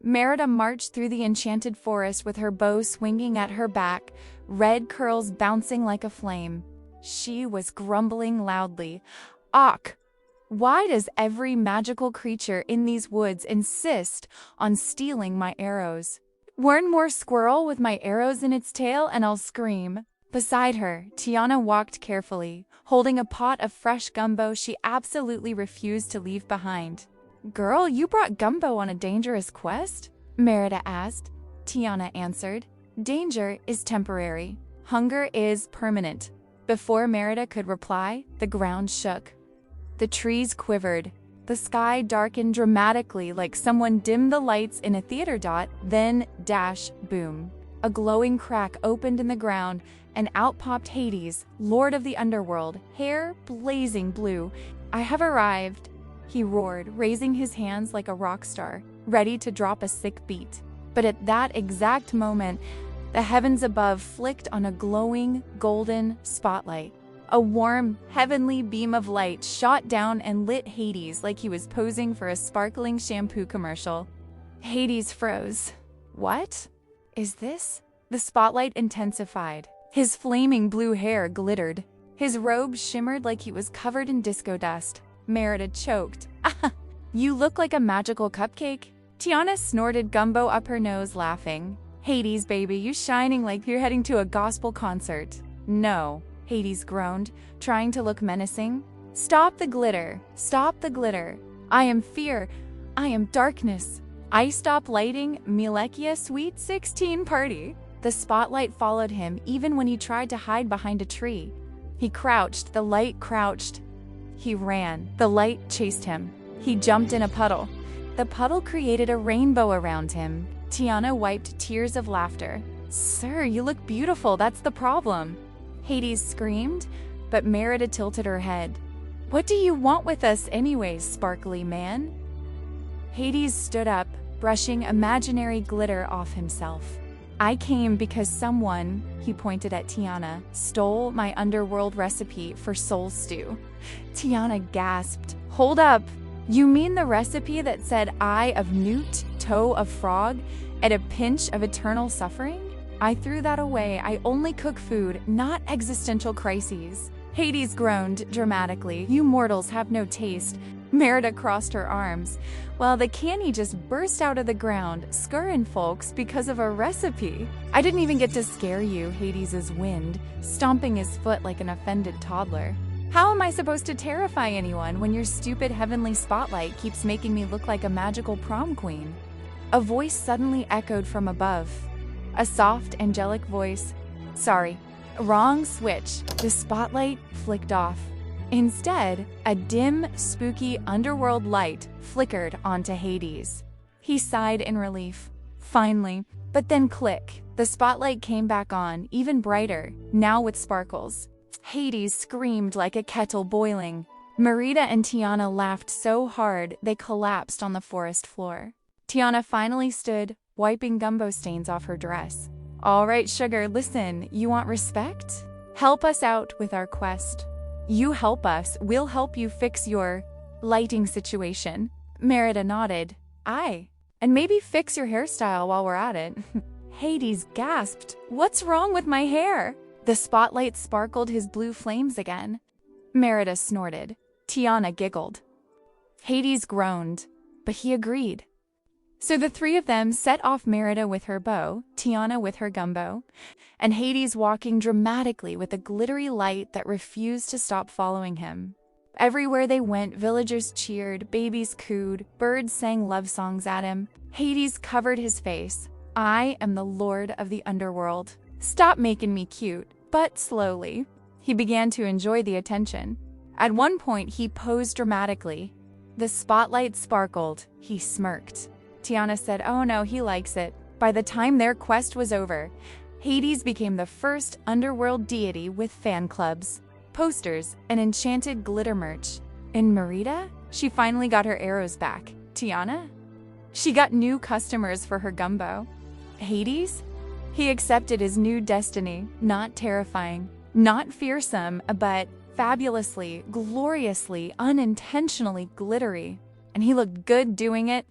Merida marched through the enchanted forest with her bow swinging at her back, red curls bouncing like a flame. She was grumbling loudly. "Ach! Why does every magical creature in these woods insist on stealing my arrows? One more squirrel with my arrows in its tail and I'll scream." Beside her, Tiana walked carefully, holding a pot of fresh gumbo she absolutely refused to leave behind. "Girl, you brought gumbo on a dangerous quest?" Merida asked. Tiana answered, "Danger is temporary. Hunger is permanent." Before Merida could reply, the ground shook. The trees quivered. The sky darkened dramatically like someone dimmed the lights in a theater dot, then dash, boom. A glowing crack opened in the ground, and out popped Hades, lord of the underworld, hair blazing blue. "I have arrived," he roared, raising his hands like a rock star, ready to drop a sick beat. But at that exact moment, the heavens above flicked on a glowing, golden spotlight. A warm, heavenly beam of light shot down and lit Hades like he was posing for a sparkling shampoo commercial. Hades froze. "What is this?" The spotlight intensified. His flaming blue hair glittered. His robe shimmered like he was covered in disco dust. Merida choked. "Ah, you look like a magical cupcake." Tiana snorted gumbo up her nose, laughing. "Hades, baby, you shining like you're heading to a gospel concert." "No," Hades groaned, trying to look menacing. "Stop the glitter! Stop the glitter! I am fear! I am darkness! I stop lighting Milekia Sweet 16 party!" The spotlight followed him even when he tried to hide behind a tree. He crouched, the light crouched. He ran, the light chased him. He jumped in a puddle. The puddle created a rainbow around him. Tiana wiped tears of laughter. "Sir, you look beautiful, that's the problem." Hades screamed, but Merida tilted her head. "What do you want with us anyways, sparkly man?" Hades stood up, brushing imaginary glitter off himself. "I came because someone," he pointed at Tiana, "stole my underworld recipe for soul stew." Tiana gasped. "Hold up! You mean the recipe that said eye of newt, toe of frog, and a pinch of eternal suffering? I threw that away. I only cook food, not existential crises." Hades groaned dramatically. "You mortals have no taste." Merida crossed her arms. "Well, the canny just burst out of the ground, scurrin' folks because of a recipe." "I didn't even get to scare you," Hades' wind, stomping his foot like an offended toddler. "How am I supposed to terrify anyone when your stupid heavenly spotlight keeps making me look like a magical prom queen?" A voice suddenly echoed from above. A soft, angelic voice. "Sorry, wrong switch." The spotlight flicked off. Instead, a dim, spooky underworld light flickered onto Hades. He sighed in relief. Finally. But then click. The spotlight came back on, even brighter, now with sparkles. Hades screamed like a kettle boiling. Merida and Tiana laughed so hard they collapsed on the forest floor. Tiana finally stood, wiping gumbo stains off her dress. "All right, sugar, listen, you want respect? Help us out with our quest. You help us, we'll help you fix your lighting situation." Merida nodded. "Aye, and maybe fix your hairstyle while we're at it." Hades gasped. "What's wrong with my hair?" The spotlight sparkled his blue flames again. Merida snorted. Tiana giggled. Hades groaned, but he agreed. So the three of them set off, Merida with her bow, Tiana with her gumbo, and Hades walking dramatically with a glittery light that refused to stop following him. Everywhere they went, villagers cheered, babies cooed, birds sang love songs at him. Hades covered his face. "I am the lord of the underworld. Stop making me cute." But slowly, he began to enjoy the attention. At one point, he posed dramatically. The spotlight sparkled. He smirked. Tiana said, "Oh no, he likes it." By the time their quest was over, Hades became the first underworld deity with fan clubs, posters, and enchanted glitter merch. And Merida? She finally got her arrows back. Tiana? She got new customers for her gumbo. Hades? He accepted his new destiny, not terrifying, not fearsome, but fabulously, gloriously, unintentionally glittery. And he looked good doing it.